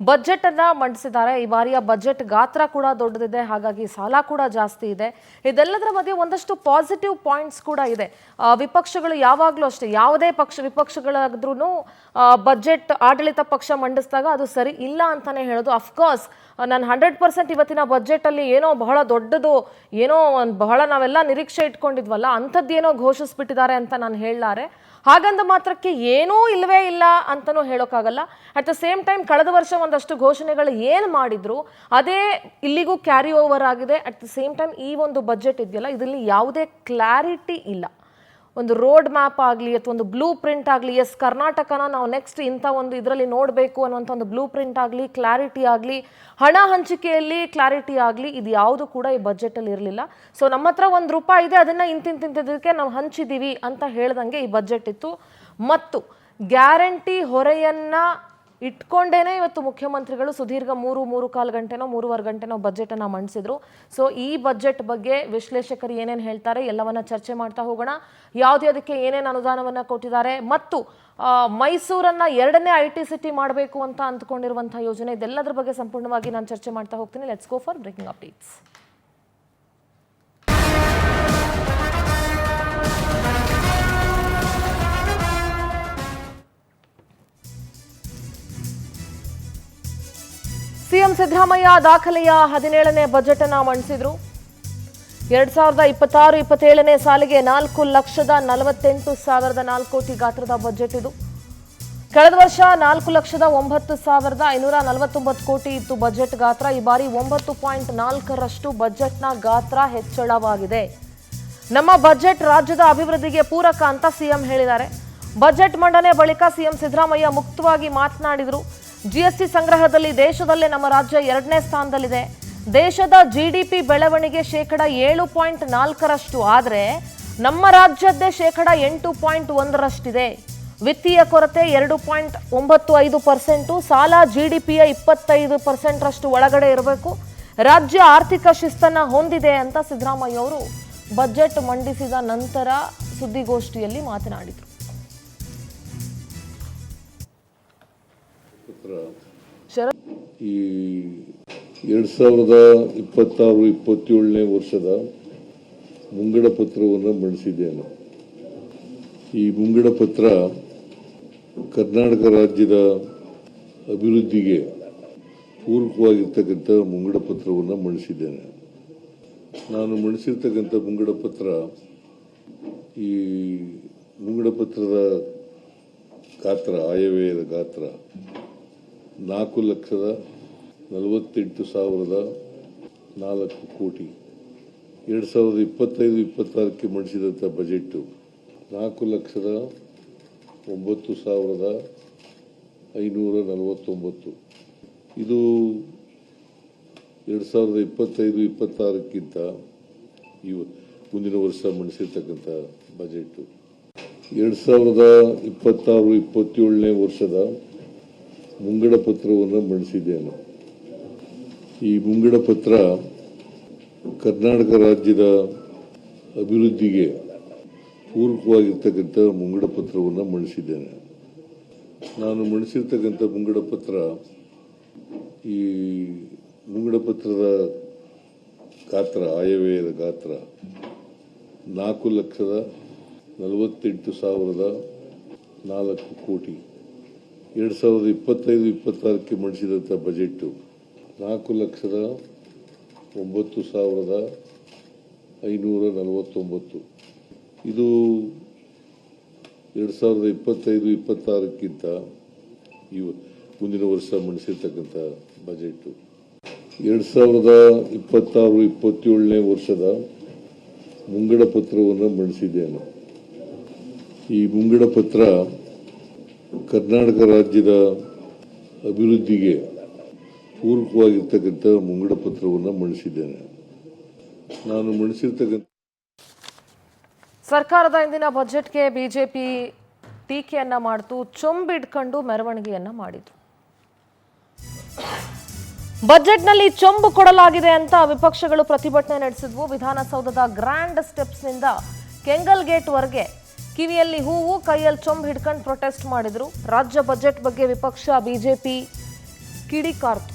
Budget ಅನ್ನ ಮಂಡಿಸಿದ್ದಾರೆ. ಈ ಬಾರಿಯ ಬಜೆಟ್ ಗಾತ್ರ ಕೂಡ ದೊಡ್ಡದಿದೆ, ಹಾಗಾಗಿ ಸಾಲ ಕೂಡ ಜಾಸ್ತಿ ಇದೆ. ಇದೆಲ್ಲದರ ಮಧ್ಯೆ ಒಂದಷ್ಟು ಪಾಸಿಟಿವ್ ಪಾಯಿಂಟ್ಸ್ ಕೂಡ ಇದೆ. ವಿಪಕ್ಷಗಳು ಯಾವಾಗಲೂ ಅಷ್ಟೇ, ಯಾವುದೇ ವಿಪಕ್ಷಗಳಾದ್ರೂ ಬಜೆಟ್ ಆಡಳಿತ ಪಕ್ಷ ಮಂಡಿಸಿದಾಗ ಅದು ಸರಿ ಇಲ್ಲ ಅಂತಾನೆ ಹೇಳೋದು. ಅಫ್ಕೋರ್ಸ್ ನಾನು 100% ಇವತ್ತಿನ ಬಜೆಟಲ್ಲಿ ಏನೋ ಬಹಳ ದೊಡ್ಡದು, ಏನೋ ಬಹಳ ನಾವೆಲ್ಲ ನಿರೀಕ್ಷೆ ಇಟ್ಕೊಂಡಿದ್ವಲ್ಲ ಅಂಥದ್ದೇನೋ ಘೋಷಿಸ್ಬಿಟ್ಟಿದ್ದಾರೆ ಅಂತ ನಾನು ಹೇಳಲಾರೆ. ಹಾಗಂದ ಮಾತ್ರಕ್ಕೆ ಏನೂ ಇಲ್ಲವೇ ಇಲ್ಲ ಅಂತಲೂ ಹೇಳೋಕ್ಕಾಗಲ್ಲ. ಅಟ್ ದ ಸೇಮ್ ಟೈಮ್ ಕಳೆದ ವರ್ಷ ಒಂದಷ್ಟು ಘೋಷಣೆಗಳು ಏನು ಮಾಡಿದ್ರು ಅದೇ ಇಲ್ಲಿಗೂ ಕ್ಯಾರಿ ಓವರ್ ಆಗಿದೆ. ಅಟ್ ದ ಸೇಮ್ ಟೈಮ್ ಈ ಒಂದು ಬಜೆಟ್ ಇದೆಯಲ್ಲ, ಇದರಲ್ಲಿ ಯಾವುದೇ ಕ್ಲಾರಿಟಿ ಇಲ್ಲ. ಒಂದು ರೋಡ್ ಮ್ಯಾಪ್ ಆಗಲಿ ಅಥವಾ ಒಂದು ಬ್ಲೂ ಪ್ರಿಂಟ್ ಆಗಲಿ, ಎಸ್ ಕರ್ನಾಟಕನ ನಾವು ನೆಕ್ಸ್ಟ್ ಇಂಥ ಒಂದು ಇದರಲ್ಲಿ ನೋಡಬೇಕು ಅನ್ನುವಂಥ ಒಂದು ಬ್ಲೂ ಪ್ರಿಂಟ್ ಆಗಲಿ, ಕ್ಲಾರಿಟಿ ಆಗಲಿ, ಹಣ ಹಂಚಿಕೆಯಲ್ಲಿ ಕ್ಲಾರಿಟಿ ಆಗಲಿ, ಇದು ಯಾವುದು ಕೂಡ ಈ ಬಜೆಟಲ್ಲಿ ಇರಲಿಲ್ಲ. ಸೊ ನಮ್ಮ ಹತ್ರ ₹1 ಇದೆ, ಅದನ್ನು ಇಂತಿಂತಿದ್ದಕ್ಕೆ ನಾವು ಹಂಚಿದ್ದೀವಿ ಅಂತ ಹೇಳ್ದಂಗೆ ಈ ಬಜೆಟ್ ಇತ್ತು. ಮತ್ತು ಗ್ಯಾರಂಟಿ ಹೊರೆಯನ್ನು ಇಟ್ಕೊಂಡೇನೆ ಇವತ್ತು ಮುಖ್ಯಮಂತ್ರಿಗಳು ಸುದೀರ್ಘ 3.25 ಗಂಟೆನೋ 3.25 ಗಂಟೆನೋ ಬಜೆಟನ್ನು ಮಂಡಿಸಿದ್ರು. ಸೊ ಈ ಬಜೆಟ್ ಬಗ್ಗೆ ವಿಶ್ಲೇಷಕರು ಏನೇನು ಹೇಳ್ತಾರೆ ಎಲ್ಲವನ್ನ ಚರ್ಚೆ ಮಾಡ್ತಾ ಹೋಗೋಣ. ಯಾವುದಕ್ಕೆ ಏನೇನು ಅನುದಾನವನ್ನು ಕೊಟ್ಟಿದ್ದಾರೆ ಮತ್ತು ಮೈಸೂರನ್ನ 2ನೇ IT ಸಿಟಿ ಮಾಡಬೇಕು ಅಂತ ಅಂದ್ಕೊಂಡಿರುವಂತಹ ಯೋಜನೆ, ಇದೆಲ್ಲದರ ಬಗ್ಗೆ ಸಂಪೂರ್ಣವಾಗಿ ನಾನು ಚರ್ಚೆ ಮಾಡ್ತಾ ಹೋಗ್ತೀನಿ. Let's go for breaking updates. CM Siddaramaiah ದಾಖಲೆಯ 17ನೇ ಬಜೆಟ್ ಅನ್ನು ಮಂಡಿಸಿದ್ರು. 2026-27ನೇ ಸಾಲಿಗೆ 4,48,404 ಕೋಟಿ ಗಾತ್ರದ ಬಜೆಟ್ ಇದು. ಕಳೆದ ವರ್ಷ 4,09,549 ಕೋಟಿ ಇತ್ತು ಬಜೆಟ್ ಗಾತ್ರ. ಈ ಬಾರಿ 9.4ರಷ್ಟು ಬಜೆಟ್ನ ಗಾತ್ರ ಹೆಚ್ಚಳವಾಗಿದೆ. ನಮ್ಮ ಬಜೆಟ್ ರಾಜ್ಯದ ಅಭಿವೃದ್ಧಿಗೆ ಪೂರಕ ಅಂತ ಸಿಎಂ ಹೇಳಿದ್ದಾರೆ. ಬಜೆಟ್ ಮಂಡನೆ ಬಳಿಕ ಸಿಎಂ ಸಿದ್ದರಾಮಯ್ಯ ಮುಕ್ತವಾಗಿ ಮಾತನಾಡಿದರು. GST ಸಂಗ್ರಹದಲ್ಲಿ ದೇಶದಲ್ಲೇ ನಮ್ಮ ರಾಜ್ಯ 2ನೇ ಸ್ಥಾನದಲ್ಲಿದೆ. ದೇಶದ GDP ಬೆಳವಣಿಗೆ 7.4ರಷ್ಟು ಆದರೆ ನಮ್ಮ ರಾಜ್ಯದ್ದೇ 8.1ರಷ್ಟಿದೆ. ವಿತ್ತೀಯ ಕೊರತೆ 2.95%, ಸಾಲ GDPಯ 25%ರಷ್ಟು ಒಳಗಡೆ ಇರಬೇಕು. ರಾಜ್ಯ ಆರ್ಥಿಕ ಶಿಸ್ತನ್ನ ಹೊಂದಿದೆ ಅಂತ ಸಿದ್ದರಾಮಯ್ಯ ಅವರು ಬಜೆಟ್ ಮಂಡಿಸಿದ ನಂತರ ಸುದ್ದಿಗೋಷ್ಠಿಯಲ್ಲಿ ಮಾತನಾಡಿದರು. ಈ 2026-27ನೇ ವರ್ಷದ ಮುಂಗಡ ಪತ್ರವನ್ನು ಮಂಡಿಸಿದ್ದೇನೆ. ಈ ಮುಂಗಡ ಪತ್ರ ಕರ್ನಾಟಕ ರಾಜ್ಯದ ಅಭಿವೃದ್ಧಿಗೆ ಪೂರಕವಾಗಿರ್ತಕ್ಕಂಥ ಮುಂಗಡ ಪತ್ರವನ್ನು ಮಂಡಿಸಿದ್ದೇನೆ. ನಾನು ಮಂಡಿಸಿರ್ತಕ್ಕಂಥ ಮುಂಗಡ ಪತ್ರ, ಈ ಮುಂಗಡ ಪತ್ರದ ಗಾತ್ರ, ಆಯವ್ಯಯದ ಗಾತ್ರ 4,48,004 ಕೋಟಿ. 2025-26ಕ್ಕೆ ಮಂಡಿಸಿದಂಥ ಬಜೆಟ್ಟು 4,09,549. ಇದು 2025-26ಕ್ಕಿಂತ ಮುಂದಿನ ವರ್ಷ ಮಂಡಿಸಿರ್ತಕ್ಕಂಥ ಬಜೆಟ್ಟು. 2026-27ನೇ ವರ್ಷದ ಮುಂಗಡ ಪತ್ರವನ್ನು ಮಂಡಿಸಿದ್ದೇನೆ. ಈ ಮುಂಗಡ ಪತ್ರ ಕರ್ನಾಟಕ ರಾಜ್ಯದ ಅಭಿವೃದ್ಧಿಗೆ ಪೂರಕವಾಗಿರ್ತಕ್ಕಂಥ ಮುಂಗಡ ಪತ್ರವನ್ನು ಮಂಡಿಸಿದ್ದೇನೆ. ನಾನು ಮಂಡಿಸಿರ್ತಕ್ಕಂಥ ಮುಂಗಡ ಪತ್ರ, ಈ ಮುಂಗಡ ಪತ್ರದ ಗಾತ್ರ, ಆಯವ್ಯಯದ ಗಾತ್ರ 4,48,004 ಕೋಟಿ. 2025-26ಕ್ಕೆ ಮಂಡಿಸಿದಂಥ ಬಜೆಟ್ಟು 4,09,549. ಇದು 2025-26ಕ್ಕಿಂತ ಮುಂದಿನ ವರ್ಷ ಮಂಡಿಸಿರ್ತಕ್ಕಂಥ ಬಜೆಟ್ಟು. 2026-27ನೇ ವರ್ಷದ ಮುಂಗಡ ಪತ್ರವನ್ನು ಮಂಡಿಸಿದ್ದೇನೆ. ಈ ಮುಂಗಡ ಪತ್ರ ಕರ್ನಾಟಕ ರಾಜ್ಯದ ಅಭಿವೃದ್ಧಿಗೆ ಪೂರಕವಾಗಿರ್ತಕ್ಕಂಥ ಮುಂಗಡ ಪತ್ರವನ್ನು ಮಂಡಿಸಿದ್ದೇನೆ. ನಾನು ಮಂಡಿಸಿರ್ತಕ್ಕಂಥ ಸರ್ಕಾರದ ಇಂದಿನ ಬಜೆಟ್ಗೆ ಬಿಜೆಪಿ ಟೀಕೆಯನ್ನ ಮಾಡಿತು, ಚೊಂಬಿಡ್ಕೊಂಡು ಮೆರವಣಿಗೆಯನ್ನ ಮಾಡಿತು. ಬಜೆಟ್ನಲ್ಲಿ ಚೊಂಬು ಕೊಡಲಾಗಿದೆ ಅಂತ ವಿಪಕ್ಷಗಳು ಪ್ರತಿಭಟನೆ ನಡೆಸಿದ್ವು. ವಿಧಾನಸೌಧದ ಗ್ರ್ಯಾಂಡ್ ಸ್ಟೆಪ್ಸ್ನಿಂದ ಕೆಂಗಲ್ ಗೇಟ್ವರೆಗೆ ಕಿವಿಯಲ್ಲಿ ಹೂವು, ಕೈಯಲ್ಲಿ ಚೊಂಬು ಹಿಡ್ಕೊಂಡು ಪ್ರೊಟೆಸ್ಟ್ ಮಾಡಿದ್ರು. ರಾಜ್ಯ ಬಜೆಟ್ ಬಗ್ಗೆ ವಿಪಕ್ಷ ಬಿಜೆಪಿ ಕಿಡಿಕಾರ್ತು.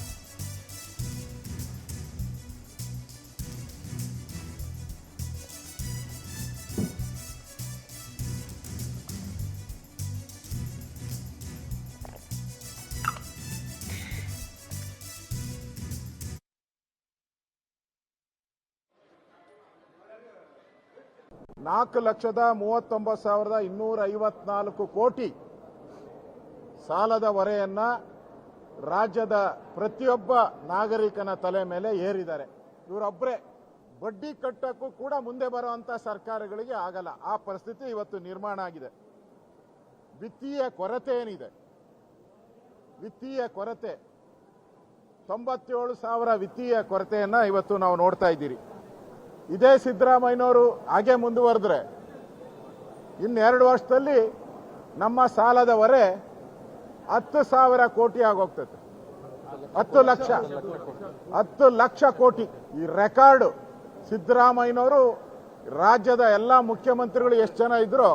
ನಾಲ್ಕು ಲಕ್ಷದ 39,254 ಕೋಟಿ ಸಾಲದ ಹೊರೆಯನ್ನ ರಾಜ್ಯದ ಪ್ರತಿಯೊಬ್ಬ ನಾಗರಿಕನ ತಲೆ ಮೇಲೆ ಏರಿದ್ದಾರೆ. ಇವರೊಬ್ಬರೇ ಬಡ್ಡಿ ಕಟ್ಟಕ್ಕೂ ಕೂಡ ಮುಂದೆ ಬರುವಂತ ಸರ್ಕಾರಗಳಿಗೆ ಆಗಲ್ಲ. ಆ ಪರಿಸ್ಥಿತಿ ಇವತ್ತು ನಿರ್ಮಾಣ ಆಗಿದೆ. ವಿತ್ತೀಯ ಕೊರತೆ ಏನಿದೆ, ವಿತ್ತೀಯ ಕೊರತೆ 97,000 ವಿತ್ತೀಯ ಕೊರತೆಯನ್ನ ಇವತ್ತು ನಾವು ನೋಡ್ತಾ ಇದ್ದೀರಿ. ಇದೇ ಸಿದ್ದರಾಮಯ್ಯನವರು ಹಾಗೆ ಮುಂದುವರೆದ್ರೆ ಇನ್ನೆರಡು ವರ್ಷದಲ್ಲಿ ನಮ್ಮ ಸಾಲದ ಹೊರೆ 10,000 ಕೋಟಿ ಆಗೋಗ್ತದೆ. 10 ಲಕ್ಷ ಕೋಟಿ. ಈ ರೆಕಾರ್ಡ್ ಸಿದ್ದರಾಮಯ್ಯನವರು ರಾಜ್ಯದ ಎಲ್ಲ ಮುಖ್ಯಮಂತ್ರಿಗಳು ಎಷ್ಟು ಜನ ಇದ್ರೋ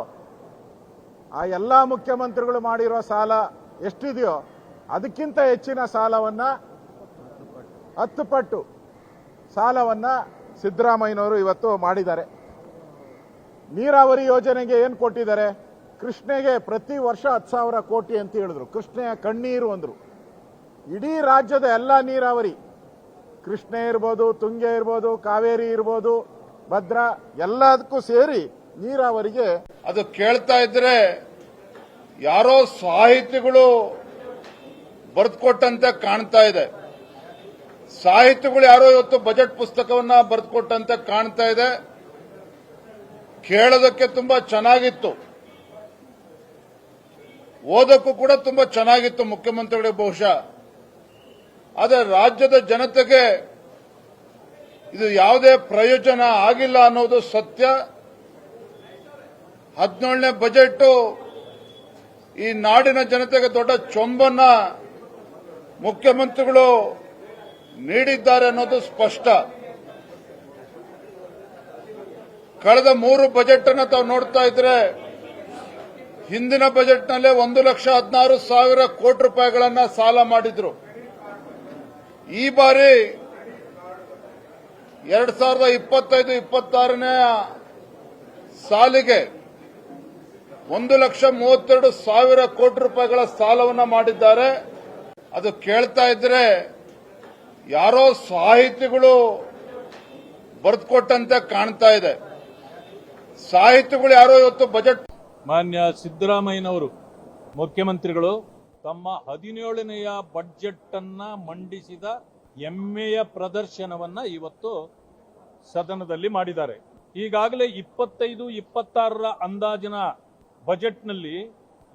ಆ ಎಲ್ಲ ಮುಖ್ಯಮಂತ್ರಿಗಳು ಮಾಡಿರೋ ಸಾಲ ಎಷ್ಟಿದೆಯೋ ಅದಕ್ಕಿಂತ ಹೆಚ್ಚಿನ ಸಾಲವನ್ನ 10 ಪಟ್ಟು ಸಾಲವನ್ನ ಸಿದ್ದರಾಮಯ್ಯನವರು ಇವತ್ತು ಮಾಡಿದ್ದಾರೆ. ನೀರಾವರಿ ಯೋಜನೆಗೆ ಏನು ಕೊಟ್ಟಿದ್ದಾರೆ? ಕೃಷ್ಣೆಗೆ ಪ್ರತಿ ವರ್ಷ 10,000 ಕೋಟಿ ಅಂತ ಹೇಳಿದ್ರು. ಕೃಷ್ಣೆಯ ಕಣ್ಣೀರು ಅಂದ್ರು. ಇಡೀ ರಾಜ್ಯದ ಎಲ್ಲ ನೀರಾವರಿ, ಕೃಷ್ಣೆ ಇರ್ಬೋದು, ತುಂಗೆ ಇರ್ಬೋದು, ಕಾವೇರಿ ಇರ್ಬೋದು, ಭದ್ರಾ, ಎಲ್ಲದಕ್ಕೂ ಸೇರಿ ನೀರಾವರಿಗೆ ಅದು ಕೇಳ್ತಾ ಇದ್ರೆ ಯಾರೋ ಸಾಹಿತಿಗಳು ಬರೆದುಕೊಟ್ಟಂತೆ ಕಾಣ್ತಾ ಇದೆ. ಸಾಹಿತಿಗಳು ಯಾರೋ ಇವತ್ತು ಬಜೆಟ್ ಪುಸ್ತಕವನ್ನ ಬರೆದುಕೊಟ್ಟಂತೆ ಕಾಣ್ತಾ ಇದೆ. ಕೇಳೋದಕ್ಕೆ ತುಂಬಾ ಚೆನ್ನಾಗಿತ್ತು, ಓದಕ್ಕೂ ಕೂಡ ತುಂಬಾ ಚೆನ್ನಾಗಿತ್ತು ಮುಖ್ಯಮಂತ್ರಿಗಳಿಗೆ ಬಹುಶಃ. ಆದರೆ ರಾಜ್ಯದ ಜನತೆಗೆ ಇದು ಯಾವುದೇ ಪ್ರಯೋಜನ ಆಗಿಲ್ಲ ಅನ್ನೋದು ಸತ್ಯ. 17ನೇ ಬಜೆಟ್ ಈ ನಾಡಿನ ಜನತೆಗೆ ದೊಡ್ಡ ಚೊಂಬನ್ನ ಮುಖ್ಯಮಂತ್ರಿಗಳು ನೀಡಿದ್ದಾರೆ ಅನ್ನೋದು ಸ್ಪಷ್ಟ. ಕಳೆದ 3 ಬಜೆಟ್ ಅನ್ನು ತಾವು ನೋಡ್ತಾ ಇದ್ರೆ ಹಿಂದಿನ ಬಜೆಟ್ನಲ್ಲೇ 1,16,000 ಕೋಟಿ ರೂಪಾಯಿಗಳನ್ನ ಸಾಲ ಮಾಡಿದ್ರು. ಈ ಬಾರಿ 2025-26ನೇ ಸಾಲಿಗೆ 1,32,000 ಕೋಟಿ ರೂಪಾಯಿಗಳ ಸಾಲವನ್ನ ಮಾಡಿದ್ದಾರೆ. ಅದು ಕೇಳ್ತಾ ಇದ್ರೆ ಯಾರೋ ಸಾಹಿತಿಗಳು ಬರೆದುಕೊಟ್ಟಂತೆ ಕಾಣ್ತಾ ಇದೆ. ಸಾಹಿತಿಗಳು ಯಾರೋ ಇವತ್ತು ಬಜೆಟ್ ಮಾನ್ಯ ಸಿದ್ದರಾಮಯ್ಯನವರು ಮುಖ್ಯಮಂತ್ರಿಗಳು ತಮ್ಮ 17ನೆಯ ಬಜೆಟ್ ಅನ್ನ ಮಂಡಿಸಿದ ಹೆಮ್ಮೆಯ ಪ್ರದರ್ಶನವನ್ನ ಇವತ್ತು ಸದನದಲ್ಲಿ ಮಾಡಿದ್ದಾರೆ. ಈಗಾಗಲೇ 25-26ರ ಅಂದಾಜಿನ ಬಜೆಟ್ನಲ್ಲಿ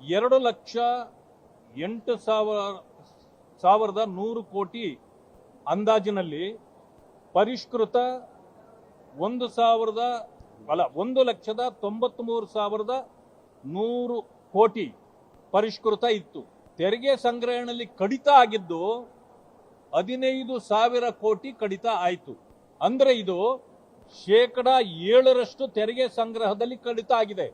2,08,100 ಕೋಟಿ ಅಂದಾಜಿನಲ್ಲಿ ಪರಿಷ್ಕೃತ 1,93,100 ಕೋಟಿ ಪರಿಷ್ಕೃತ ಇತ್ತು. ತೆರಿಗೆ ಸಂಗ್ರಹಣೆಯಲ್ಲಿ ಕಡಿತ ಆಗಿದ್ದು 15,000 ಕೋಟಿ ಕಡಿತ ಆಯಿತು. ಅಂದ್ರೆ ಇದು 7% ತೆರಿಗೆ ಸಂಗ್ರಹದಲ್ಲಿ ಕಡಿತ ಆಗಿದೆ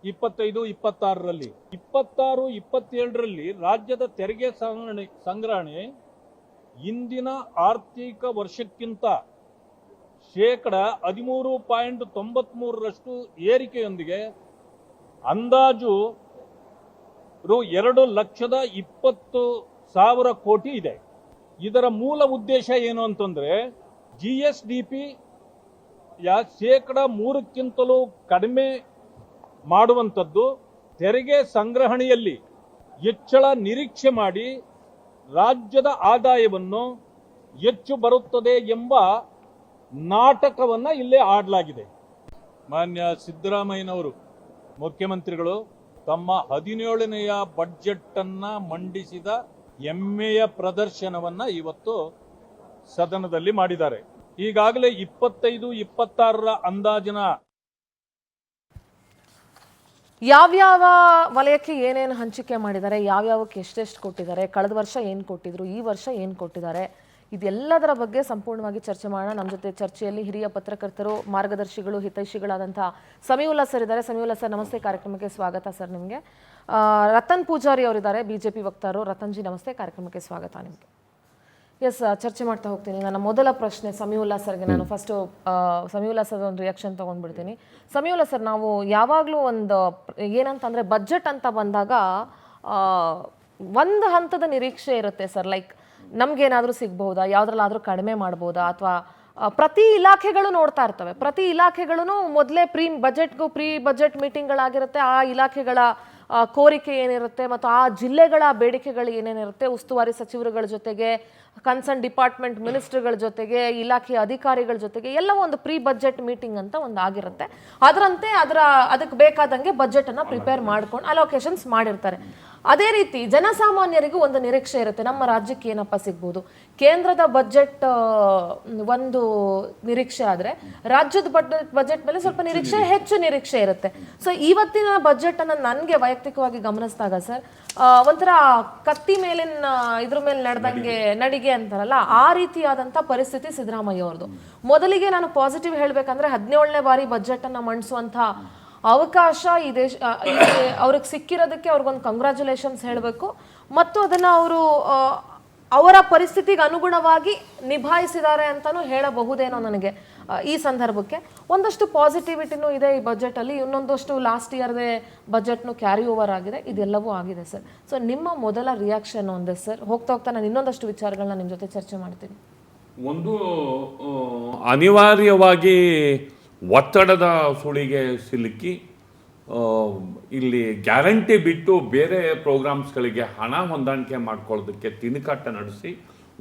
25-26ರಲ್ಲಿ. 26-27ರಲ್ಲಿ ರಾಜ್ಯದ ತೆರಿಗೆ ಸಂಗ್ರಹಣೆ ಇಂದಿನ ಆರ್ಥಿಕ ವರ್ಷಕ್ಕಿಂತ 13.93% ಏರಿಕೆಯೊಂದಿಗೆ ಅಂದಾಜು ರು2,20,000 ಕೋಟಿ ಇದೆ. ಇದರ ಮೂಲ ಉದ್ದೇಶ ಏನು ಅಂತಂದ್ರೆ GSDP ಯ 3%ಕ್ಕಿಂತಲೂ ಕಡಿಮೆ ಮಾಡುವಂಥದ್ದು, ತೆರಿಗೆ ಸಂಗ್ರಹಣೆಯಲ್ಲಿ ಹೆಚ್ಚಳ ನಿರೀಕ್ಷೆ ಮಾಡಿ ರಾಜ್ಯದ ಆದಾಯವನ್ನು ಹೆಚ್ಚು ಬರುತ್ತದೆ ಎಂಬ ನಾಟಕವನ್ನ ಇಲ್ಲೇ ಆಡಲಾಗಿದೆ. ಮಾನ್ಯ ಸಿದ್ದರಾಮಯ್ಯನವರು ಮುಖ್ಯಮಂತ್ರಿಗಳು ತಮ್ಮ 17ನೆಯ ಬಜೆಟ್ ಅನ್ನ ಮಂಡಿಸಿದ ಹೆಮ್ಮೆಯ ಪ್ರದರ್ಶನವನ್ನ ಇವತ್ತು ಸದನದಲ್ಲಿ ಮಾಡಿದ್ದಾರೆ. ಈಗಾಗಲೇ 25-26ರ ಅಂದಾಜಿನ ಯಾವ್ಯಾವ ವಲಯಕ್ಕೆ ಏನೇನು ಹಂಚಿಕೆ ಮಾಡಿದ್ದಾರೆ, ಯಾವ್ಯಾವಕ್ಕೆ ಎಷ್ಟೆಷ್ಟು ಕೊಟ್ಟಿದ್ದಾರೆ, ಕಳೆದ ವರ್ಷ ಏನು ಕೊಟ್ಟಿದ್ರು, ಈ ವರ್ಷ ಏನು ಕೊಟ್ಟಿದ್ದಾರೆ, ಇದೆಲ್ಲದರ ಬಗ್ಗೆ ಸಂಪೂರ್ಣವಾಗಿ ಚರ್ಚೆ ಮಾಡೋಣ. ನಮ್ಮ ಜೊತೆ ಚರ್ಚೆಯಲ್ಲಿ ಹಿರಿಯ ಪತ್ರಕರ್ತರು, ಮಾರ್ಗದರ್ಶಿಗಳು, ಹಿತೈಷಿಗಳಾದಂತಹ ಸಮೀವುಲ್ಲಾ ಸರ್ ಇದ್ದಾರೆ. ಸಮೀವುಲ್ಲಾ ಸರ್, ನಮಸ್ತೆ, ಕಾರ್ಯಕ್ರಮಕ್ಕೆ ಸ್ವಾಗತ ಸರ್ ನಿಮಗೆ. ರತನ್ ಪೂಜಾರಿ ಅವರಿದ್ದಾರೆ, ಬಿಜೆಪಿ ವಕ್ತಾರರು. ರತನ್ ಜಿ ನಮಸ್ತೆ, ಕಾರ್ಯಕ್ರಮಕ್ಕೆ ಸ್ವಾಗತ ನಿಮಗೆ. ಎಸ್, ಚರ್ಚೆ ಮಾಡ್ತಾ ಹೋಗ್ತೀನಿ. ನನ್ನ ಮೊದಲ ಪ್ರಶ್ನೆ ಸಮೀವುಲ್ಲಾ ಸರ್ಗೆ. ನಾನು ಫಸ್ಟು ಸಮೀವುಲ್ಲಾ ಸರ್ ಒಂದು ರಿಯಾಕ್ಷನ್ ತೊಗೊಂಡ್ಬಿಡ್ತೀನಿ. ಸಮೀವುಲ್ಲಾ ಸರ್, ನಾವು ಯಾವಾಗಲೂ ಒಂದು ಏನಂತಂದರೆ ಬಜೆಟ್ ಅಂತ ಬಂದಾಗ ಒಂದು ಹಂತದ ನಿರೀಕ್ಷೆ ಇರುತ್ತೆ ಸರ್. ಲೈಕ್ ನಮಗೇನಾದರೂ ಸಿಗ್ಬಹುದಾ, ಯಾವುದ್ರಲ್ಲಾದರೂ ಕಡಿಮೆ ಮಾಡ್ಬೋದಾ, ಅಥವಾ ಪ್ರತಿ ಇಲಾಖೆಗಳು ನೋಡ್ತಾ ಇರ್ತವೆ. ಪ್ರತಿ ಇಲಾಖೆಗಳು ಮೊದಲೇ ಪ್ರೀ ಬಜೆಟ್ ಮೀಟಿಂಗ್ಗಳಾಗಿರುತ್ತೆ. ಆ ಇಲಾಖೆಗಳ ಕೋರಿಕೆ ಏನಿರುತ್ತೆ ಮತ್ತು ಆ ಜಿಲ್ಲೆಗಳ ಬೇಡಿಕೆಗಳು ಏನೇನಿರುತ್ತೆ, ಉಸ್ತುವಾರಿ ಸಚಿವರುಗಳ ಜೊತೆಗೆ, ಕನ್ಸರ್ನ್ ಡಿಪಾರ್ಟ್ಮೆಂಟ್ ಮಿನಿಸ್ಟರ್ಗಳ ಜೊತೆಗೆ, ಇಲಾಖೆಯ ಅಧಿಕಾರಿಗಳ ಜೊತೆಗೆ ಎಲ್ಲವೂ ಒಂದು ಪ್ರೀ ಬಜೆಟ್ ಮೀಟಿಂಗ್ ಅಂತ ಒಂದು ಆಗಿರುತ್ತೆ. ಅದರಂತೆ ಅದಕ್ಕೆ ಬೇಕಾದಂಗೆ ಬಜೆಟನ್ನು ಪ್ರಿಪೇರ್ ಮಾಡ್ಕೊಂಡು ಅಲೋಕೇಶನ್ಸ್ ಮಾಡಿರ್ತಾರೆ. ಅದೇ ರೀತಿ ಜನಸಾಮಾನ್ಯರಿಗೂ ಒಂದು ನಿರೀಕ್ಷೆ ಇರುತ್ತೆ, ನಮ್ಮ ರಾಜ್ಯಕ್ಕೆ ಏನಪ್ಪ ಸಿಗ್ಬೋದು. ಕೇಂದ್ರದ ಬಜೆಟ್ ಒಂದು ನಿರೀಕ್ಷೆ ಆದರೆ ರಾಜ್ಯದ ಬಜೆಟ್ ಮೇಲೆ ಸ್ವಲ್ಪ ಹೆಚ್ಚು ನಿರೀಕ್ಷೆ ಇರುತ್ತೆ. ಸೊ ಇವತ್ತಿನ ಬಜೆಟ್ ಅನ್ನು ನನಗೆ ವೈಯಕ್ತಿಕವಾಗಿ ಗಮನಿಸಿದಾಗ ಸರ್, ಒಂಥರ ಕತ್ತಿ ಮೇಲಿನ ಇದ್ರ ಮೇಲೆ ನಡೆದಂಗೆ ನಡಿಗೆ ಅಂತಾರಲ್ಲ, ಆ ರೀತಿಯಾದಂಥ ಪರಿಸ್ಥಿತಿ ಸಿದ್ದರಾಮಯ್ಯ ಅವ್ರದ್ದು. ಮೊದಲಿಗೆ ನಾನು ಪಾಸಿಟಿವ್ ಹೇಳಬೇಕಂದ್ರೆ 17ನೇ ಬಾರಿ ಬಜೆಟ್ ಅನ್ನು ಮಂಡಿಸುವಂಥ ಅವಕಾಶ ಈ ದೇಶ ಅವ್ರಿಗೆ ಸಿಕ್ಕಿರೋದಕ್ಕೆ ಅವ್ರಿಗೊಂದು ಕಂಗ್ರ್ಯಾಚುಲೇಷನ್ಸ್ ಹೇಳಬೇಕು. ಮತ್ತು ಅದನ್ನು ಅವರು ಅವರ ಪರಿಸ್ಥಿತಿಗೆ ಅನುಗುಣವಾಗಿ ನಿಭಾಯಿಸಿದ್ದಾರೆ ಅಂತಲೂ ಹೇಳಬಹುದೇನೋ ನನಗೆ ಈ ಸಂದರ್ಭಕ್ಕೆ. ಒಂದಷ್ಟು ಪಾಸಿಟಿವಿಟಿನೂ ಇದೆ ಈ ಬಜೆಟಲ್ಲಿ, ಇನ್ನೊಂದಷ್ಟು ಲಾಸ್ಟ್ ಇಯರ್ದೇ ಬಜೆಟ್ನು ಕ್ಯಾರಿ ಓವರ್ ಆಗಿದೆ. ಇದೆಲ್ಲವೂ ಆಗಿದೆ ಸರ್. ಸೊ ನಿಮ್ಮ ಮೊದಲ ರಿಯಾಕ್ಷನ್ ಒಂದೇ ಸರ್. ಹೋಗ್ತಾ ನಾನು ಇನ್ನೊಂದಷ್ಟು ವಿಚಾರಗಳನ್ನ ನಿಮ್ಮ ಜೊತೆ ಚರ್ಚೆ ಮಾಡ್ತೀನಿ. ಒಂದು ಅನಿವಾರ್ಯವಾಗಿ ಒತ್ತಡದ ಸುಳಿಗೆ ಸಿಲುಕಿ ಇಲ್ಲಿ ಗ್ಯಾರಂಟಿ ಬಿಟ್ಟು ಬೇರೆ ಪ್ರೋಗ್ರಾಮ್ಸ್ಗಳಿಗೆ ಹಣ ಹೊಂದಾಣಿಕೆ ಮಾಡ್ಕೊಳ್ಳೋದಕ್ಕೆ ತಿಣುಕಾಟ ನಡೆಸಿ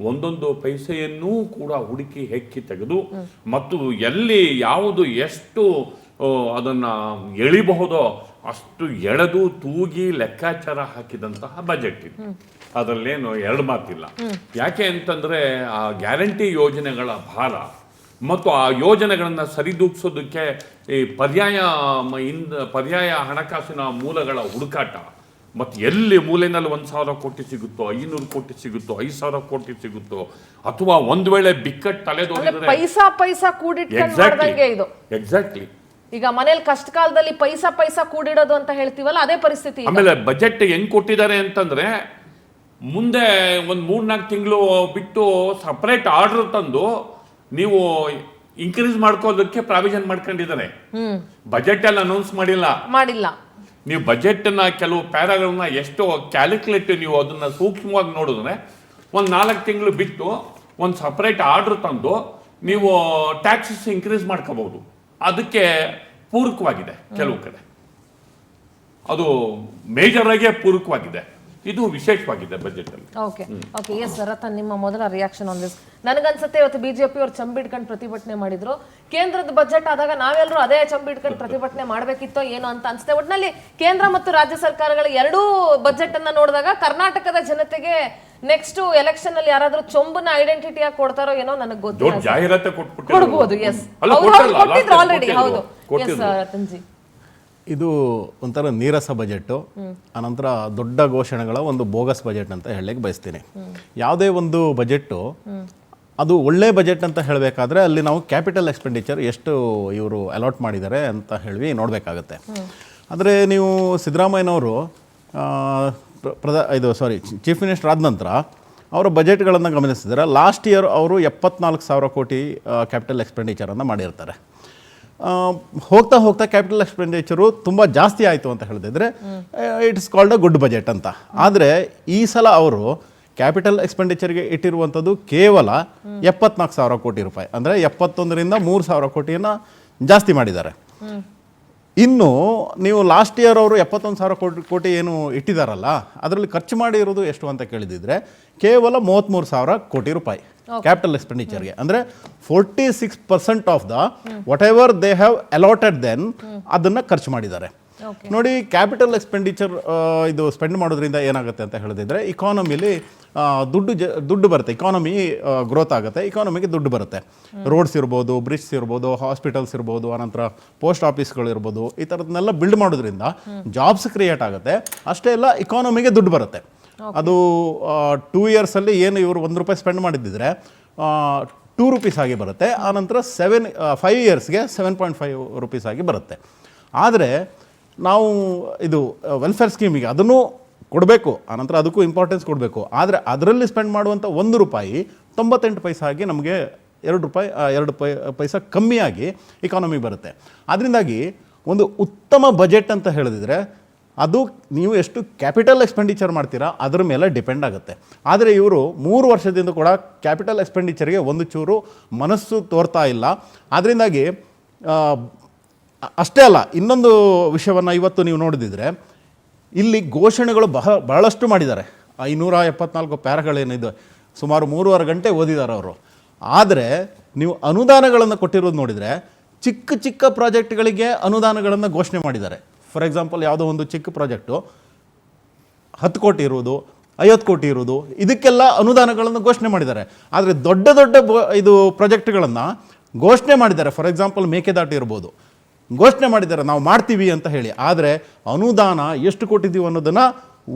ಒಂದೊಂದು ಪೈಸೆಯನ್ನೂ ಕೂಡ ಹುಡುಕಿ ಹೆಕ್ಕಿ ತೆಗೆದು ಮತ್ತು ಎಲ್ಲಿ ಯಾವುದು ಎಷ್ಟು ಅದನ್ನು ಎಳಿಬಹುದೋ ಅಷ್ಟು ಎಳೆದು ತೂಗಿ ಲೆಕ್ಕಾಚಾರ ಹಾಕಿದಂತಹ ಬಜೆಟ್ ಇದು. ಅದರಲ್ಲೇನು ಎರಡು ಮಾತಿಲ್ಲ. ಯಾಕೆ ಅಂತಂದರೆ ಆ ಗ್ಯಾರಂಟಿ ಯೋಜನೆಗಳ ಭಾರ ಮತ್ತು ಆ ಯೋಜನೆಗಳನ್ನು ಸರಿದೂಗಿಸೋದಕ್ಕೆ ಈ ಪರ್ಯಾಯ ಹಣಕಾಸಿನ ಮೂಲಗಳ ಹುಡುಕಾಟ, ಮತ್ತು ಎಲ್ಲಿ ಮೂಲೆಯಲ್ಲಿ 1,000 ಕೋಟಿ ಸಿಗುತ್ತೋ, 500 ಕೋಟಿ ಸಿಗುತ್ತೋ, 5,000 ಕೋಟಿ ಸಿಗುತ್ತೋ, ಅಥವಾ ಒಂದು ವೇಳೆ ಬಿಕ್ಕಟ್ಟು ತಲೆದೋರಿದ್ರೆ ಪೈಸಾ ಕೂಡಿಟ್ಕೊಂಡ್ಗೆ ಇದು ಎಕ್ಸಾಕ್ಟ್ಲಿ ಈಗ ಮನೇಲಿ ಕಷ್ಟ ಕಾಲದಲ್ಲಿ ಪೈಸಾ ಕೂಡಿಡೋದು ಅಂತ ಹೇಳ್ತೀವಲ್ಲ, ಅದೇ ಪರಿಸ್ಥಿತಿ. ಆಮೇಲೆ ಬಜೆಟ್ ಹೆಂಗ್ ಕೊಟ್ಟಿದ್ದಾರೆ ಅಂತಂದ್ರೆ, ಮುಂದೆ ಒಂದು 3-4 ತಿಂಗಳು ಬಿಟ್ಟು ಸಪರೇಟ್ ಆರ್ಡರ್ ತಂದು ನೀವು ಇನ್ಕ್ರೀಸ್ ಮಾಡ್ಕೋದಕ್ಕೆ ಪ್ರಾವಿಷನ್ ಮಾಡ್ಕೊಂಡಿದ್ದಾರೆ. ಬಜೆಟ್ ಅಲ್ಲಿ ಅನೌನ್ಸ್ ಮಾಡಿಲ್ಲ. ನೀವು ಬಜೆಟ್ ನ ಕೆಲವು ಪ್ಯಾರಾಗಳನ್ನ ಎಷ್ಟು ಕ್ಯಾಲ್ಕುಲೇಟ್ ನೀವು ಅದನ್ನ ಸೂಕ್ಷ್ಮವಾಗಿ ನೋಡಿದ್ರೆ, ಒಂದು 4 ತಿಂಗಳು ಬಿಟ್ಟು ಒಂದು ಸಪರೇಟ್ ಆರ್ಡರ್ ತಂದು ನೀವು ಟ್ಯಾಕ್ಸಸ್ ಇನ್ಕ್ರೀಸ್ ಮಾಡ್ಕೋಬಹುದು. ಅದಕ್ಕೆ ಪೂರಕವಾಗಿದೆ ಕೆಲವು ಕಡೆ, ಅದು ಮೇಜರ್ ಆಗಿ ಪೂರಕವಾಗಿದೆ. ಇದು ವಿಶೇಷವಾಗಿದೆ ಬಜೆಟ್ ಅಲ್ಲಿ. ಓಕೆ ಎಸ್ ಸರ್, ರತನ್ ನಿಮ್ಮ ಮೊದಲ ರಿಯಾಕ್ಷನ್ ಆನ್ ದಿಸ್. ನನಗನ್ಸುತ್ತೆ ಇವತ್ತು ಬಿಜೆಪಿ ಅವ್ರು ಚಂಬಿಡ್ಕೊಂಡು ಪ್ರತಿಭಟನೆ ಮಾಡಿದ್ರು. ಕೇಂದ್ರದ ಬಜೆಟ್ ಆದಾಗ ನಾವೆಲ್ಲರೂ ಅದೇ ಚಂಬಿಡ್ಕೊಂಡು ಪ್ರತಿಭಟನೆ ಮಾಡಬೇಕಿತ್ತೋ ಏನೋ ಅಂತ ಅನ್ಸುತ್ತೆ. ಒಟ್ಟಿನಲ್ಲಿ ಕೇಂದ್ರ ಮತ್ತು ರಾಜ್ಯ ಸರ್ಕಾರಗಳ ಎರಡೂ ಬಜೆಟ್ ಅನ್ನ ನೋಡಿದಾಗ ಕರ್ನಾಟಕದ ಜನತೆಗೆ ನೆಕ್ಸ್ಟ್ ಎಲೆಕ್ಷನ್ ಅಲ್ಲಿ ಯಾರಾದ್ರೂ ಚೊಂಬನ್ನ ಐಡೆಂಟಿಟಿಯಾಗಿ ಕೊಡ್ತಾರೋ ಏನೋ ನನಗೆ ಗೊತ್ತಿಲ್ಲ. ಜಾಹೀರಾತು ಕೊಡ್ಬೋದು. ಎಸ್, ಕೊಟ್ಟಿದ್ರು ಆಲ್ರೆಡಿ. ಹೌದು ಎಸ್ ರತನ್ ಜಿ, ಇದು ಒಂಥರ ನೀರಸ ಬಜೆಟ್ಟು, ಅನಂತರ ದೊಡ್ಡ ಘೋಷಣೆಗಳ ಒಂದು ಬೋಗಸ್ ಬಜೆಟ್ ಅಂತ ಹೇಳಲಿಕ್ಕೆ ಬಯಸ್ತೀನಿ. ಯಾವುದೇ ಒಂದು ಬಜೆಟ್ಟು ಅದು ಒಳ್ಳೆ ಬಜೆಟ್ ಅಂತ ಹೇಳಬೇಕಾದ್ರೆ ಅಲ್ಲಿ ನಾವು ಕ್ಯಾಪಿಟಲ್ ಎಕ್ಸ್ಪೆಂಡಿಚರ್ ಎಷ್ಟು ಇವರು ಅಲಾಟ್ ಮಾಡಿದ್ದಾರೆ ಅಂತ ಹೇಳಿ ನೋಡಬೇಕಾಗತ್ತೆ. ಆದರೆ ನೀವು ಸಿದ್ದರಾಮಯ್ಯನವರು ಚೀಫ್ ಮಿನಿಸ್ಟರ್ ಆದ ನಂತರ ಅವರ ಬಜೆಟ್ಗಳನ್ನು ಗಮನಿಸಿದರೆ ಲಾಸ್ಟ್ ಇಯರ್ ಅವರು 74,000 ಕೋಟಿ ಕ್ಯಾಪಿಟಲ್ ಎಕ್ಸ್ಪೆಂಡಿಚರನ್ನು ಮಾಡಿರ್ತಾರೆ. ಹೋಗ್ತಾ ಕ್ಯಾಪಿಟಲ್ ಎಕ್ಸ್ಪೆಂಡಿಚರು ತುಂಬ ಜಾಸ್ತಿ ಆಯಿತು ಅಂತ ಹೇಳಿದ್ರೆ it's called a good budget ಅಂತ. ಆದರೆ ಈ ಸಲ ಅವರು ಕ್ಯಾಪಿಟಲ್ ಎಕ್ಸ್ಪೆಂಡಿಚರ್ಗೆ ಇಟ್ಟಿರುವಂಥದ್ದು ಕೇವಲ 74,000 ಕೋಟಿ ರೂಪಾಯಿ, ಅಂದರೆ 71ರಿಂದ 3,000 ಕೋಟಿಯನ್ನು ಜಾಸ್ತಿ ಮಾಡಿದ್ದಾರೆ. ಇನ್ನು ನೀವು ಲಾಸ್ಟ್ ಇಯರ್ ಅವರು 71,000 ಕೋಟಿ ಏನು ಇಟ್ಟಿದ್ದಾರಲ್ಲ, ಅದರಲ್ಲಿ ಖರ್ಚು ಮಾಡಿರೋದು ಎಷ್ಟು ಅಂತ ಕೇಳಿದಿದ್ರೆ ಕೇವಲ 33,000 ಕೋಟಿ ರೂಪಾಯಿ ಕ್ಯಾಪಿಟಲ್ ಎಕ್ಸ್ಪೆಂಡಿಚರ್ಗೆ. ಅಂದರೆ 46% of the whatever they have allotted then ಅದನ್ನು ಖರ್ಚು ಮಾಡಿದ್ದಾರೆ. ನೋಡಿ, ಕ್ಯಾಪಿಟಲ್ ಎಕ್ಸ್ಪೆಂಡಿಚರ್ ಇದು ಸ್ಪೆಂಡ್ ಮಾಡೋದ್ರಿಂದ ಏನಾಗುತ್ತೆ ಅಂತ ಹೇಳಿದ್ರೆ ಇಕಾನಮಿಲಿ ದುಡ್ಡು ಬರುತ್ತೆ, ಇಕಾನಮಿ ಗ್ರೋತ್ ಆಗುತ್ತೆ, ಇಕಾನಮಿಗೆ ದುಡ್ಡು ಬರುತ್ತೆ. ರೋಡ್ಸ್ ಇರ್ಬೋದು, ಬ್ರಿಡ್ಜ್ ಇರ್ಬೋದು, ಹಾಸ್ಪಿಟಲ್ಸ್ ಇರ್ಬೋದು, ಅನಂತರ ಪೋಸ್ಟ್ ಆಫೀಸ್ಗಳು ಇರ್ಬೋದು, ಈ ಥರದನ್ನೆಲ್ಲ ಬಿಲ್ಡ್ ಮಾಡೋದ್ರಿಂದ ಜಾಬ್ಸ್ ಕ್ರಿಯೇಟ್ ಆಗುತ್ತೆ. ಅಷ್ಟೇ ಅಲ್ಲ, ಇಕಾನಮಿಗೆ ದುಡ್ಡು ಬರುತ್ತೆ. ಅದು 2 ಇಯರ್ಸಲ್ಲಿ ಏನು ಇವರು ₹1 ಸ್ಪೆಂಡ್ ಮಾಡಿದ್ದಿದ್ರೆ ₹2 ಆಗಿ ಬರುತ್ತೆ. ಆನಂತರ 5 ಇಯರ್ಸ್ಗೆ ₹7.5 ಆಗಿ ಬರುತ್ತೆ. ಆದರೆ ನಾವು ಇದು ವೆಲ್ಫೇರ್ ಸ್ಕೀಮಿಗೆ ಅದನ್ನು ಕೊಡಬೇಕು, ಆನಂತರ ಅದಕ್ಕೂ ಇಂಪಾರ್ಟೆನ್ಸ್ ಕೊಡಬೇಕು. ಆದರೆ ಅದರಲ್ಲಿ ಸ್ಪೆಂಡ್ ಮಾಡುವಂಥ ₹1 98 ಪೈಸೆ ಆಗಿ ನಮಗೆ ಎರಡು ಪೈಸಾ ಕಮ್ಮಿಯಾಗಿ ಇಕಾನಮಿ ಬರುತ್ತೆ. ಅದರಿಂದಾಗಿ ಒಂದು ಉತ್ತಮ ಬಜೆಟ್ ಅಂತ ಹೇಳಿದ್ರೆ ಅದು ನೀವು ಎಷ್ಟು ಕ್ಯಾಪಿಟಲ್ ಎಕ್ಸ್ಪೆಂಡಿಚರ್ ಮಾಡ್ತೀರಾ ಅದರ ಮೇಲೆ ಡಿಪೆಂಡ್ ಆಗುತ್ತೆ. ಆದರೆ ಇವರು 3 ವರ್ಷದಿಂದ ಕೂಡ ಕ್ಯಾಪಿಟಲ್ ಎಕ್ಸ್ಪೆಂಡಿಚರ್ಗೆ ಒಂದು ಚೂರು ಮನಸ್ಸು ತೋರ್ತಾ ಇಲ್ಲ. ಅದರಿಂದಾಗಿ ಅಷ್ಟೇ ಅಲ್ಲ, ಇನ್ನೊಂದು ವಿಷಯವನ್ನು ಇವತ್ತು ನೀವು ನೋಡಿದಿದ್ರೆ ಇಲ್ಲಿ ಘೋಷಣೆಗಳು ಬಹಳಷ್ಟು ಮಾಡಿದ್ದಾರೆ. 574 ಪ್ಯಾರಾಗಳೇನಿದೆ, ಸುಮಾರು 3.5 ಗಂಟೆ ಓದಿದ್ದಾರೆ ಅವರು. ಆದರೆ ನೀವು ಅನುದಾನಗಳನ್ನು ಕೊಟ್ಟಿರೋದು ನೋಡಿದರೆ ಚಿಕ್ಕ ಚಿಕ್ಕ ಪ್ರಾಜೆಕ್ಟ್ಗಳಿಗೆ ಅನುದಾನಗಳನ್ನು ಘೋಷಣೆ ಮಾಡಿದ್ದಾರೆ. ಫಾರ್ ಎಕ್ಸಾಂಪಲ್, ಯಾವುದೋ ಒಂದು ಚಿಕ್ಕ ಪ್ರಾಜೆಕ್ಟು 10 ಕೋಟಿ ಇರುವುದು, 50 ಕೋಟಿ ಇರುವುದು, ಇದಕ್ಕೆಲ್ಲ ಅನುದಾನಗಳನ್ನು ಘೋಷಣೆ ಮಾಡಿದ್ದಾರೆ. ಆದರೆ ದೊಡ್ಡ ದೊಡ್ಡ ಇದು ಪ್ರಾಜೆಕ್ಟ್ಗಳನ್ನು ಘೋಷಣೆ ಮಾಡಿದ್ದಾರೆ. ಫಾರ್ ಎಕ್ಸಾಂಪಲ್, ಮೇಕೆದಾಟು ಇರ್ಬೋದು, ಘೋಷಣೆ ಮಾಡಿದ್ದಾರೆ ನಾವು ಮಾಡ್ತೀವಿ ಅಂತ ಹೇಳಿ. ಆದರೆ ಅನುದಾನ ಎಷ್ಟು ಕೊಟ್ಟಿದ್ದೀವಿ ಅನ್ನೋದನ್ನು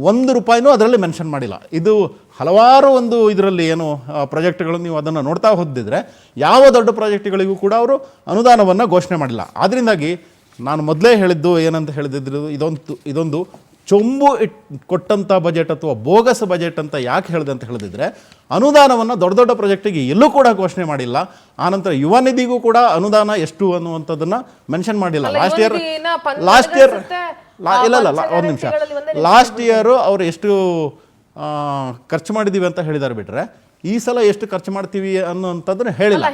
₹1 ಅದರಲ್ಲಿ ಮೆನ್ಷನ್ ಮಾಡಿಲ್ಲ. ಇದು ಹಲವಾರು ಒಂದು ಇದರಲ್ಲಿ ಏನು ಪ್ರಾಜೆಕ್ಟ್ಗಳು ನೀವು ಅದನ್ನು ನೋಡ್ತಾ ಹೋದಿದ್ರೆ ಯಾವ ದೊಡ್ಡ ಪ್ರಾಜೆಕ್ಟ್ಗಳಿಗೂ ಕೂಡ ಅವರು ಅನುದಾನವನ್ನು ಘೋಷಣೆ ಮಾಡಿಲ್ಲ. ಆದ್ದರಿಂದಾಗಿ ನಾನು ಮೊದಲೇ ಹೇಳಿದ್ದು ಏನಂತ ಹೇಳಿದ್ರು, ಇದೊಂದು ಚೊಂಬು ಕೊಟ್ಟಂಥ ಬಜೆಟ್ ಅಥವಾ ಬೋಗಸ್ ಬಜೆಟ್ ಅಂತ ಯಾಕೆ ಹೇಳಿದೆ ಅಂತ ಹೇಳಿದ್ರೆ, ಅನುದಾನವನ್ನು ದೊಡ್ಡ ದೊಡ್ಡ ಪ್ರಾಜೆಕ್ಟಿಗೆ ಎಲ್ಲೂ ಕೂಡ ಘೋಷಣೆ ಮಾಡಿಲ್ಲ. ಆನಂತರ ಯುವ ನಿಧಿಗೂ ಕೂಡ ಅನುದಾನ ಎಷ್ಟು ಅನ್ನುವಂಥದ್ದನ್ನು ಮೆನ್ಷನ್ ಮಾಡಿಲ್ಲ. ಲಾಸ್ಟ್ ಇಯರ್ ಒಂದು ನಿಮಿಷ, ಲಾಸ್ಟ್ ಇಯರು ಅವರು ಎಷ್ಟು ಖರ್ಚು ಮಾಡಿದ್ದೀವಿ ಅಂತ ಹೇಳಿದ್ದಾರೆ ಬಿಟ್ರೆ ಈ ಸಲ ಎಷ್ಟು ಖರ್ಚು ಮಾಡ್ತೀವಿ ಅನ್ನೋಂಥದ್ದನ್ನ ಹೇಳಿಲ್ಲ.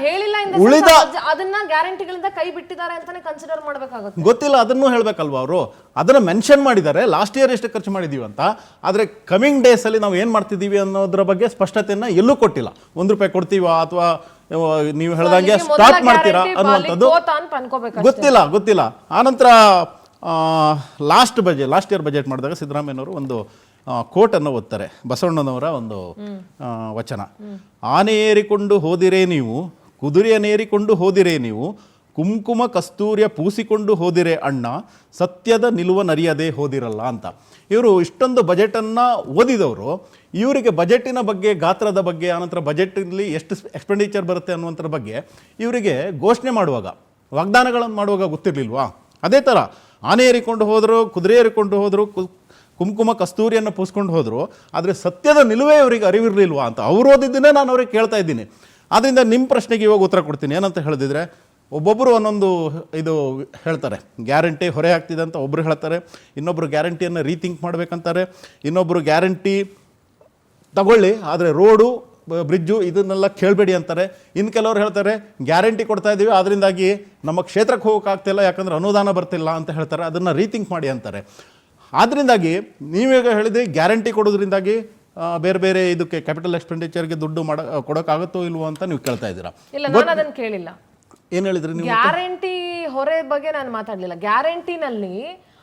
ಉಳಿದ ಅದನ್ನ ಗ್ಯಾರಂಟಿಗಳಿಂದ ಕೈ ಬಿಟ್ಟಿದ್ದಾರೆ ಅಂತಾನೆ ಕನ್ಸಿಡರ್ ಮಾಡಬೇಕಾಗುತ್ತೆ. ಗೊತ್ತಿಲ್ಲ, ಅದನ್ನು ಹೇಳಬೇಕಲ್ವಾ ಅವರು. ಅದನ್ನ ಮೆನ್ಷನ್ ಮಾಡಿದ್ದಾರೆ ಲಾಸ್ಟ್ ಇಯರ್ ಎಷ್ಟು ಖರ್ಚು ಮಾಡಿದೀವಿ ಅಂತ. ಆದರೆ ಕಮಿಂಗ್ ಡೇಸ್ ಅಲ್ಲಿ ನಾವು ಏನು ಮಾಡ್ತಿದ್ದೀವಿ ಅನ್ನೋದ್ರ ಬಗ್ಗೆ ಸ್ಪಷ್ಟತೆಯನ್ನ ಎಲ್ಲೂ ಕೊಟ್ಟಿಲ್ಲ. ₹1 ಕೊಡ್ತೀವಾ ಅಥವಾ ನೀವು ಹೇಳ್ದಂಗೆ ಸ್ಟಾರ್ಟ್ ಮಾಡ್ತೀರಾ ಅನ್ನುವಂಥದ್ದು ಗೊತ್ತಿಲ್ಲ. ಆನಂತರ ಲಾಸ್ಟ್ ಇಯರ್ ಬಜೆಟ್ ಮಾಡಿದಾಗ ಸಿದ್ದರಾಮಯ್ಯನವರು ಒಂದು ಕೋಟನ್ನು ಓದ್ತಾರೆ, ಬಸವಣ್ಣನವರ ಒಂದು ವಚನ. ಆನೆ ಏರಿಕೊಂಡು ಹೋದಿರೇ ನೀವು, ಕುದುರೆಯನ್ನೇರಿಕೊಂಡು ಹೋದಿರೇ ನೀವು, ಕುಂಕುಮ ಕಸ್ತೂರಿಯ ಪೂಸಿಕೊಂಡು ಹೋದಿರೇ ಅಣ್ಣ, ಸತ್ಯದ ನಿಲುವ ನರಿಯದೇ ಹೋದಿರಲ್ಲ ಅಂತ. ಇವರು ಇಷ್ಟೊಂದು ಬಜೆಟನ್ನು ಓದಿದವರು ಇವರಿಗೆ ಬಜೆಟಿನ ಬಗ್ಗೆ, ಗಾತ್ರದ ಬಗ್ಗೆ, ಆನಂತರ ಬಜೆಟಲ್ಲಿ ಎಷ್ಟು ಎಕ್ಸ್ಪೆಂಡಿಚರ್ ಬರುತ್ತೆ ಅನ್ನುವಂಥರ ಬಗ್ಗೆ ಇವರಿಗೆ ಘೋಷಣೆ ಮಾಡುವಾಗ, ವಾಗ್ದಾನಗಳನ್ನು ಮಾಡುವಾಗ ಗೊತ್ತಿರಲಿಲ್ವಾ? ಅದೇ ಥರ ಆನೆ ಏರಿಕೊಂಡು ಹೋದರು, ಕುದುರೆ ಏರಿಕೊಂಡು ಹೋದರು, ಕುಂಕುಮ ಕಸ್ತೂರಿಯನ್ನು ಪೂಸ್ಕೊಂಡು ಹೋದರು, ಆದರೆ ಸತ್ಯದ ನಿಲುವೇ ಅವರಿಗೆ ಅರಿವಿರಲಿಲ್ವಾ ಅಂತ ಅವ್ರು ಓದಿದ್ದನ್ನೇ ನಾನು ಅವ್ರಿಗೆ ಕೇಳ್ತಾ ಇದ್ದೀನಿ. ಆದ್ದರಿಂದ ನಿಮ್ಮ ಪ್ರಶ್ನೆಗೆ ಇವಾಗ ಉತ್ತರ ಕೊಡ್ತೀನಿ. ಏನಂತ ಹೇಳಿದ್ರೆ, ಒಬ್ಬೊಬ್ಬರು ಒಂದೊಂದು ಇದು ಹೇಳ್ತಾರೆ, ಗ್ಯಾರಂಟಿ ಹೊರೆ ಆಗ್ತಿದೆ ಅಂತ ಒಬ್ಬರು ಹೇಳ್ತಾರೆ, ಇನ್ನೊಬ್ಬರು ಗ್ಯಾರಂಟಿಯನ್ನು ರೀಥಿಂಕ್ ಮಾಡಬೇಕಂತಾರೆ, ಇನ್ನೊಬ್ಬರು ಗ್ಯಾರಂಟಿ ತಗೊಳ್ಳಿ ಆದರೆ ರೋಡು ಬ್ರಿಡ್ಜು ಇದನ್ನೆಲ್ಲ ಕೇಳಬೇಡಿ ಅಂತಾರೆ. ಇನ್ನು ಕೆಲವರು ಹೇಳ್ತಾರೆ ಗ್ಯಾರಂಟಿ ಕೊಡ್ತಾ ಇದ್ದೀವಿ ಅದರಿಂದಾಗಿ ನಮ್ಮ ಕ್ಷೇತ್ರಕ್ಕೆ ಹೋಗೋಕ್ಕಾಗ್ತಿಲ್ಲ ಯಾಕಂದರೆ ಅನುದಾನ ಬರ್ತಿಲ್ಲ ಅಂತ ಹೇಳ್ತಾರೆ, ಅದನ್ನು ರೀಥಿಂಕ್ ಮಾಡಿ ಅಂತಾರೆ. ಆದ್ದರಿಂದಾಗಿ ನೀವೀಗ ಹೇಳಿದ್ರಿ ಗ್ಯಾರಂಟಿ ಕೊಡೋದ್ರಿಂದಾಗಿ ಬೇರೆ ಬೇರೆ ಇದಕ್ಕೆ ಕ್ಯಾಪಿಟಲ್ ಎಕ್ಸ್ಪೆಂಡಿಚರ್ಗೆ ದುಡ್ಡು ಕೊಡೋಕ್ಕಾಗುತ್ತೋ ಇಲ್ವೋ ಅಂತ ನೀವು ಕೇಳ್ತಾ ಇದ್ದೀರಾ. ಇಲ್ಲ, ನಾನು ಅದನ್ನು ಕೇಳಿಲ್ಲ. ಏನು ಹೇಳಿದ್ರಿ ನೀವು? ಗ್ಯಾರಂಟಿ ಹೊರೆ ಬಗ್ಗೆ ನಾನು ಮಾತಾಡಲಿಲ್ಲ. ಗ್ಯಾರಂಟಿನಲ್ಲಿ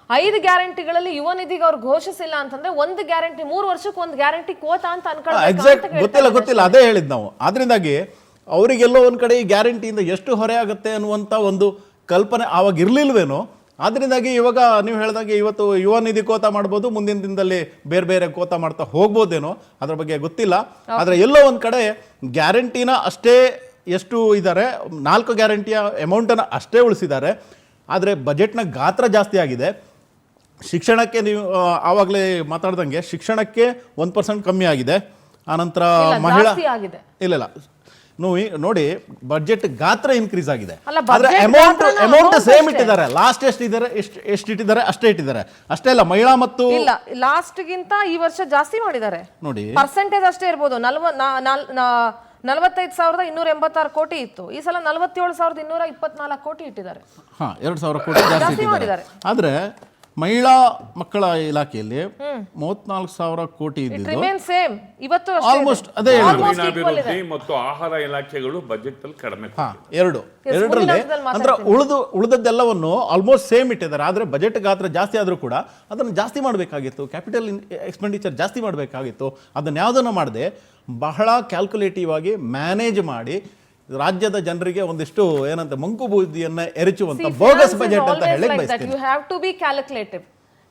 5 ಗ್ಯಾರಂಟಿಗಳಲ್ಲಿ ಯುವ ನಿಧಿಗೆ ಅವ್ರು ಘೋಷಿಸಿಲ್ಲ ಅಂತಂದ್ರೆ ಒಂದು ಗ್ಯಾರಂಟಿ 3 ವರ್ಷಕ್ಕೆ ಒಂದು ಗ್ಯಾರಂಟಿ ಕೋತಾ ಅಂತ ಎಕ್ಸಾಕ್ಟ್ ಗೊತ್ತಿಲ್ಲ, ಅದೇ ಹೇಳಿದ್ ನಾವು. ಆದ್ರಿಂದಾಗಿ ಅವರಿಗೆಲ್ಲೋ ಒಂದ್ ಕಡೆ ಈ ಗ್ಯಾರಂಟಿಯಿಂದ ಎಷ್ಟು ಹೊರೆ ಆಗುತ್ತೆ ಅನ್ನುವಂಥ ಒಂದು ಕಲ್ಪನೆ ಆವಾಗ ಇರ್ಲಿಲ್ವೇನೋ. ಆದ್ರಿಂದಾಗಿ ಇವಾಗ ನೀವು ಹೇಳಿದಾಗೆ ಇವತ್ತು ಯುವ ನಿಧಿ ಕೋತಾ ಮಾಡ್ಬೋದು, ಮುಂದಿನ ದಿನದಲ್ಲಿ ಬೇರೆ ಬೇರೆ ಕೋತಾ ಮಾಡ್ತಾ ಹೋಗ್ಬೋದೇನೋ, ಅದ್ರ ಬಗ್ಗೆ ಗೊತ್ತಿಲ್ಲ. ಆದರೆ ಎಲ್ಲೋ ಒಂದು ಕಡೆ ಗ್ಯಾರಂಟಿನ ಅಷ್ಟೇ ಎಷ್ಟು ಇದ್ದಾರೆ, 4 ಗ್ಯಾರಂಟಿಯ ಅಮೌಂಟನ್ನು ಅಷ್ಟೇ ಉಳಿಸಿದ್ದಾರೆ. ಆದರೆ ಬಜೆಟ್ನ ಗಾತ್ರ ಜಾಸ್ತಿ ಆಗಿದೆ. ಶಿಕ್ಷಣಕ್ಕೆ ನೀವು ಆವಾಗಲೇ ಮಾತಾಡ್ದಂಗೆ ಶಿಕ್ಷಣಕ್ಕೆ 1% ಕಮ್ಮಿ ಆಗಿದೆ. ಆನಂತರ ಮಹಿಳಾ ಇಲ್ಲ ನೋಡಿ ಬಜೆಟ್ ಗಾತ್ರ ಇನ್ಕ್ರೀಸ್ ಆಗಿದೆ, ಆದ್ರೆ ಅಮೌಂಟ್ ಸೇಮ್ ಇಟ್ಟಿದ್ದಾರೆ. ಲಾಸ್ಟ್ ಎಷ್ಟು ಇಟ್ಟಿದ್ದಾರೆ ಅಷ್ಟೇ ಇಟ್ಟಿದ್ದಾರೆ. ಅಷ್ಟೇ ಅಲ್ಲ, ಮಹಿಳಾ ಮತ್ತು ಇಲ್ಲ ಲಾಸ್ಟ್ ಗಿಂತ ಈ ವರ್ಷ ಜಾಸ್ತಿ ಮಾಡಿದ್ದಾರೆ ನೋಡಿ. ಪರ್ಸೆಂಟೇಜ್ ಅಷ್ಟೇ ಇರ್ಬೋದು. 45,286 ಕೋಟಿ ಇತ್ತು, ಈ ಸಲ 47,224 ಕೋಟಿ ಇಟ್ಟಿದ್ದಾರೆ. 2,000 ಕೋಟಿ ಜಾಸ್ತಿ ಇಟ್ಟಿದ್ದಾರೆ. ಆದ್ರೆ ಮಹಿಳಾ ಮಕ್ಕಳ ಇಲಾಖೆಯಲ್ಲಿ 34,000 ಕೋಟಿ ಇದ್ದಿದ್ದು ಆಲ್ಮೋಸ್ಟ್ ಅದೇ ಅಭಿವೃದ್ಧಿ ಮತ್ತು ಆಹಾರ ಇಲಾಖೆಗಳು ಬಜೆಟ್ ಅಲ್ಲಿ ಕಡಿಮೆ. ಎರಡರಲ್ಲಿ ಅಂದ್ರೆ ಉಳಿದದ್ದೆಲ್ಲವನ್ನು ಆಲ್ಮೋಸ್ಟ್ ಸೇಮ್ ಇಟ್ಟಿದ್ದಾರೆ. ಆದ್ರೆ ಬಜೆಟ್ ಗಾತ್ರ ಜಾಸ್ತಿ ಆದ್ರೂ ಕೂಡ ಅದನ್ನು ಜಾಸ್ತಿ ಮಾಡಬೇಕಾಗಿತ್ತು, ಕ್ಯಾಪಿಟಲ್ ಎಕ್ಸ್ಪೆಂಡಿಚರ್ ಜಾಸ್ತಿ ಮಾಡಬೇಕಾಗಿತ್ತು. ಅದನ್ನ ಯಾವುದನ್ನು ಮಾಡದೆ ಬಹಳ ಕ್ಯಾಲ್ಕುಲೇಟಿವ್ ಆಗಿ ಮ್ಯಾನೇಜ್ ಮಾಡಿ ರಾಜ್ಯದ ಜನರಿಗೆ ಒಂದಿಷ್ಟು ಏನಂತ ಮಂಕು ಬೂದಿಯನ್ನ ಎರಚುವಂತ ಬೋಗಸ್ ಬಜೆಟ್ ಅಂತ ಹೇಳಿ ಬಯಸ್ತೀನಿ. You have to be calculative.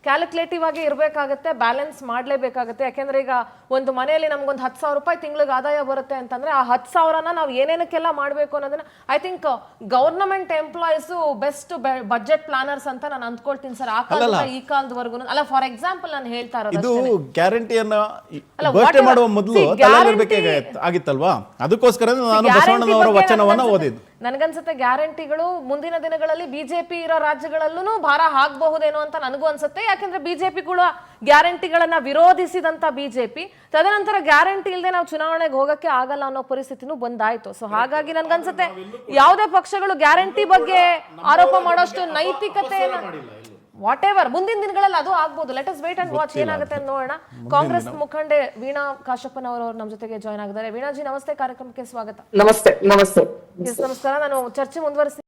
Calculative ಆಗಿ ಇರಬೇಕಾಗುತ್ತೆ, ಬ್ಯಾಲೆನ್ಸ್ ಮಾಡಲೇಬೇಕಾಗುತ್ತೆ. ಯಾಕೆಂದ್ರೆ ಈಗ ಒಂದು ಮನೆಯಲ್ಲಿ ನಮ್ಗೊಂದು 10,000 ರೂಪಾಯಿ ತಿಂಗಳಿಗೆ ಆದಾಯ ಬರುತ್ತೆ ಅಂತಂದ್ರೆ ಆ 10,000ನ ನಾವು ಏನೇನಕ್ಕೆಲ್ಲ ಮಾಡಬೇಕು ಅನ್ನೋದನ್ನ I think government employees best budget planners ಅಂತ ನಾನು ಅಂದ್ಕೊಳ್ತೀನಿ ಸರ್. ಆ ಕಾಲದಿಂದ ಈ ಕಾಲದವರೆಗೂ ಅಲ್ಲ. ಫಾರ್ ಎಕ್ಸಾಂಪಲ್ ನಾನು ಹೇಳ್ತಾ ಇದು ಇರೋದು ಗ್ಯಾರಂಟಿಯನ್ನ ಅಲ್ಲ, ಘೋಷಣೆ whatever. ಮಾಡುವ ಮೊದಲು See, ಆಗಿತ್ತಲ್ವಾ? ಅದಕ್ಕೋಸ್ಕರ ನಾನು ಬಸವಣ್ಣನವರ ವಚನವನ್ನ ಓದಿದ್ದು. ನನಗನ್ಸುತ್ತೆ ಗ್ಯಾರಂಟಿಗಳು ಮುಂದಿನ ದಿನಗಳಲ್ಲಿ ಬಿಜೆಪಿ ಇರೋ ರಾಜ್ಯಗಳಲ್ಲೂ ಭಾರ ಆಗಬಹುದೇನೋ ಅಂತ ನನಗೂ ಅನ್ಸುತ್ತೆ. ಯಾಕಂದ್ರೆ ಬಿಜೆಪಿ ಕೂಡ ಗ್ಯಾರಂಟಿಗಳನ್ನ ವಿರೋಧಿಸಿದಂತ ಬಿಜೆಪಿ ತದನಂತರ ಗ್ಯಾರಂಟಿ ಇಲ್ಲದೆ ನಾವು ಚುನಾವಣೆಗೆ ಹೋಗಕ್ಕೆ ಆಗಲ್ಲ ಅನ್ನೋ ಪರಿಸ್ಥಿತಿನೂ ಬಂದಾಯ್ತು. ಸೊ ಹಾಗಾಗಿ ನನ್ಗನ್ಸುತ್ತೆ ಯಾವುದೇ ಪಕ್ಷಗಳು ಗ್ಯಾರಂಟಿ ಬಗ್ಗೆ ಆರೋಪ ಮಾಡೋಷ್ಟು ನೈತಿಕತೆ ವಾಟ್ ಎವರ್ ಮುಂದಿನ ದಿನಗಳಲ್ಲಿ ಅದು ಆಗ್ಬೋದು. Let us wait and watch ಏನಾಗುತ್ತೆ ಅಂತ ನೋಡೋಣ. ಕಾಂಗ್ರೆಸ್ ಮುಖಂಡೆ ವೀಣಾ ಕಾಶಪ್ಪನವರು ನಮ್ಮ ಜೊತೆಗೆ ಜಾಯ್ನ್ ಆಗಿದ್ದಾರೆ. ವೀಣಾಜಿ ನಮಸ್ತೆ, ಕಾರ್ಯಕ್ರಮಕ್ಕೆ ಸ್ವಾಗತ. ನಮಸ್ತೆ. ನಮಸ್ತೆ. ನಮಸ್ಕಾರ. ನಾನು ಚರ್ಚೆ ಮುಂದುವರಿಸಿ